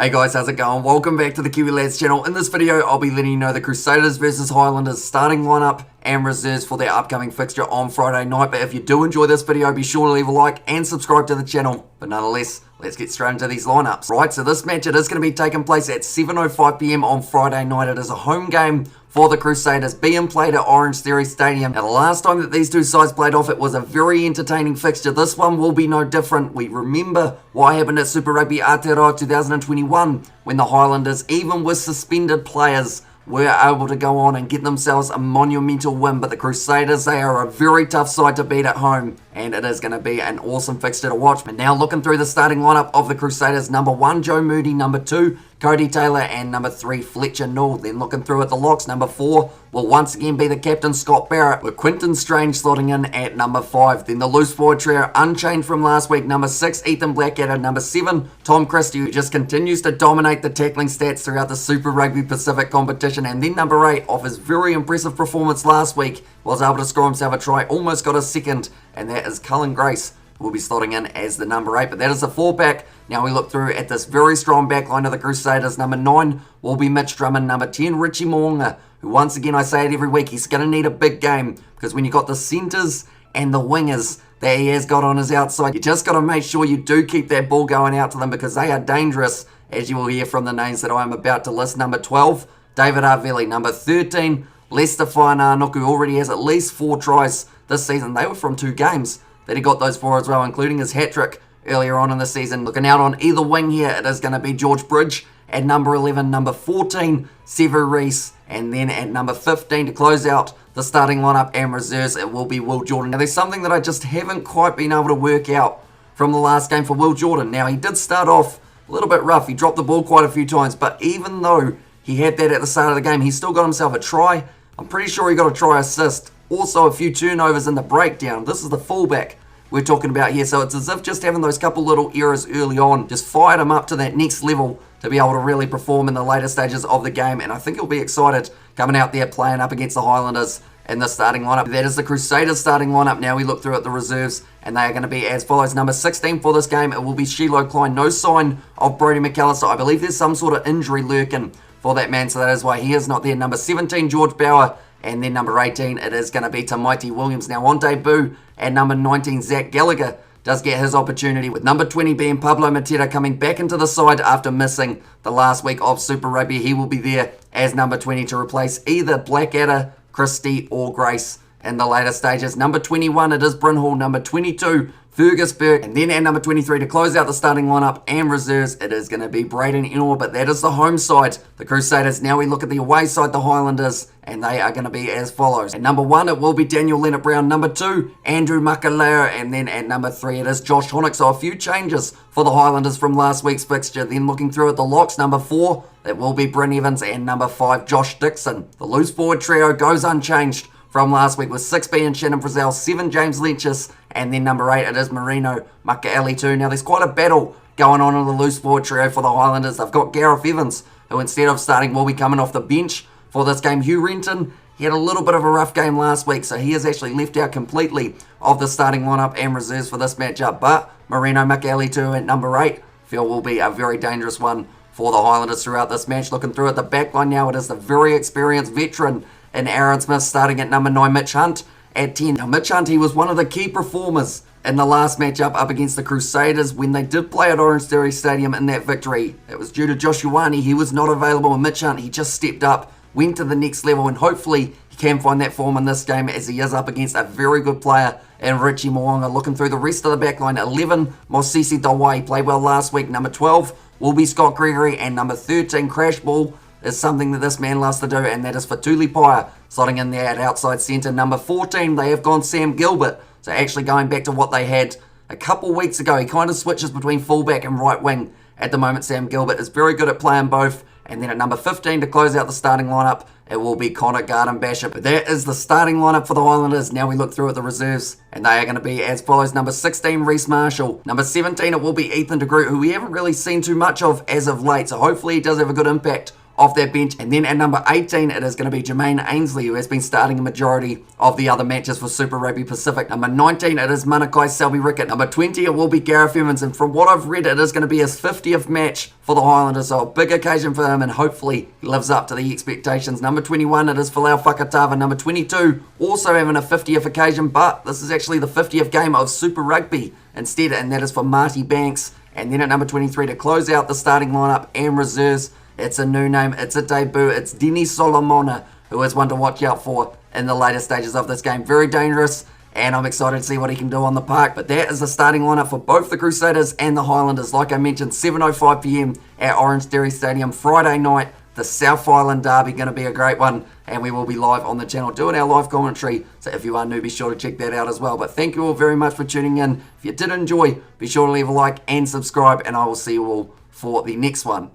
Hey guys, how's it going? Welcome back to the Kiwi Lads channel. In this video, I'll be letting you know the Crusaders versus Highlanders starting lineup and reserves for their upcoming fixture on Friday night. But if you do enjoy this video, be sure to leave a like and subscribe to the channel. But nonetheless, let's get straight into these lineups. Right, so this match, it is going to be taking place at 7:05 PM on Friday night. It is a home game for the Crusaders, being played at ORANGETHEORY Stadium. Now, the last time that these two sides played off, it was a very entertaining fixture. This one will be no different. We remember what happened at Super Rugby Aotearoa 2021 when the Highlanders, even with suspended players, were able to go on and get themselves a monumental win. But the Crusaders, they are a very tough side to beat at home, and it is going to be an awesome fixture to watch. But now looking through the starting lineup of the Crusaders, number 1, Joe Moody, number 2, Cody Taylor, and number 3, Fletcher Newell. Then looking through at the locks, number 4 will once again be the captain, Scott Barrett, with Quinton Strange slotting in at number 5. Then the loose forward trio, unchanged from last week, number 6, Ethan Blackadder, number 7, Tom Christie, who just continues to dominate the tackling stats throughout the Super Rugby Pacific competition. And then number 8, off his very impressive performance last week, was able to score himself a try, almost got a second, and that is Cullen Grace, who will be slotting in as the number 8. But that is the 4-pack. Now we look through at this very strong back line of the Crusaders. Number 9 will be Mitch Drummond. Number 10, Richie Mo'unga, who once again, I say it every week, he's going to need a big game, because when you've got the centres and the wingers that he has got on his outside, you just got to make sure you do keep that ball going out to them, because they are dangerous, as you will hear from the names that I am about to list. Number 12, David Arveli. Number 13, Lester Fainanuk, who already has at least 4 tries this season. They were from 2 games that he got those 4 as well, including his hat-trick earlier on in the season. Looking out on either wing here, it is going to be George Bridge at number 11, number 14, Sever Reese, and then at number 15 to close out the starting lineup and reserves, it will be Will Jordan. Now, there's something that I just haven't quite been able to work out from the last game for Will Jordan. Now, he did start off a little bit rough. He dropped the ball quite a few times, but even though he had that at the start of the game, he still got himself a try. I'm pretty sure he got a try assist. Also, a few turnovers in the breakdown. This is the fullback we're talking about here. So it's as if just having those couple little errors early on just fired him up to that next level to be able to really perform in the later stages of the game. And I think he'll be excited coming out there playing up against the Highlanders in the starting lineup. That is the Crusaders starting lineup. Now we look through at the reserves, and they are going to be as follows. Number 16 for this game, it will be Shiloh Klein. No sign of Brodie McAllister. I believe there's some sort of injury lurking for that man, so that is why he is not there. Number 17, George Bauer. And then number 18, it is going to be Tamaiti Williams. Now on debut at number 19, Zach Gallagher does get his opportunity, with number 20 being Pablo Matera coming back into the side after missing the last week of Super Rugby. He will be there as number 20 to replace either Blackadder, Christie, or Grace in the later stages. Number 21, it is Bryn Hall. Number 22, Fergus Burke. And then at number 23 to close out the starting lineup and reserves, it is going to be Braden Ennor. But that is the home side, the Crusaders. Now we look at the away side, the Highlanders, and they are going to be as follows. At number 1, it will be Daniel Leonard-Brown. Number 2, Andrew Makalea. And then at number 3, it is Josh Honeck. So a few changes for the Highlanders from last week's fixture. Then looking through at the locks, number 4, it will be Bryn Evans, and number 5, Josh Dixon. The loose forward trio goes unchanged from last week, with 6 being Shannon Frizzell, 7 James Lynch's, and then number 8, it is Marino Makaeli-Tū. Now there's quite a battle going on in the loose forward trio for the Highlanders. They've got Gareth Evans, who instead of starting will be coming off the bench for this game. Hugh Renton, he had a little bit of a rough game last week, so he is actually left out completely of the starting lineup and reserves for this matchup. But Marino Makaeli-Tū at number 8, feel will be a very dangerous one for the Highlanders throughout this match. Looking through at the back line now, it is the very experienced veteran in Aaron Smith, starting at number 9, Mitch Hunt at 10. Now, Mitch Hunt, he was one of the key performers in the last matchup up against the Crusaders when they did play at OrangeTheory Stadium in that victory. It was due to Josh Ioane. He was not available, and Mitch Hunt, he just stepped up, went to the next level, and hopefully he can find that form in this game, as he is up against a very good player in Richie Mo'unga. Looking through the rest of the back line, 11, Mosisi Dawai, played well last week. Number 12 will be Scott Gregory, and number 13, Crash Ball, is something that this man loves to do, and that is for Tuli Paya, slotting in there at outside centre. Number 14, they have gone Sam Gilbert. So actually going back to what they had a couple weeks ago, he kind of switches between fullback and right wing at the moment. Sam Gilbert is very good at playing both. And then at number 15 to close out the starting lineup, it will be Connor Garden-Basher. But that is the starting lineup for the Highlanders. Now we look through at the reserves, and they are going to be as follows. Number 16, Reece Marshall. Number 17, it will be Ethan de Groot, who we haven't really seen too much of as of late. So hopefully he does have a good impact off that bench. And then at number 18, it is going to be Jermaine Ainsley, who has been starting a majority of the other matches for Super Rugby Pacific. Number 19, it is Manakai Selby-Rickett. Number 20, it will be Gareth Evans. And from what I've read, it is going to be his 50th match for the Highlanders. So a big occasion for him, and hopefully he lives up to the expectations. Number 21, it is Folau Fakatava. Number 22, also having a 50th occasion, but this is actually the 50th game of Super Rugby instead, and that is for Marty Banks. And then at number 23, to close out the starting lineup and reserves, it's a new name, it's a debut, it's Denis Solomona, who is one to watch out for in the later stages of this game. Very dangerous, and I'm excited to see what he can do on the park. But that is the starting lineup for both the Crusaders and the Highlanders. Like I mentioned, 7:05 p.m. at Orangetheory Stadium, Friday night. The South Island derby, going to be a great one, and we will be live on the channel doing our live commentary, so if you are new, be sure to check that out as well. But thank you all very much for tuning in. If you did enjoy, be sure to leave a like and subscribe, and I will see you all for the next one.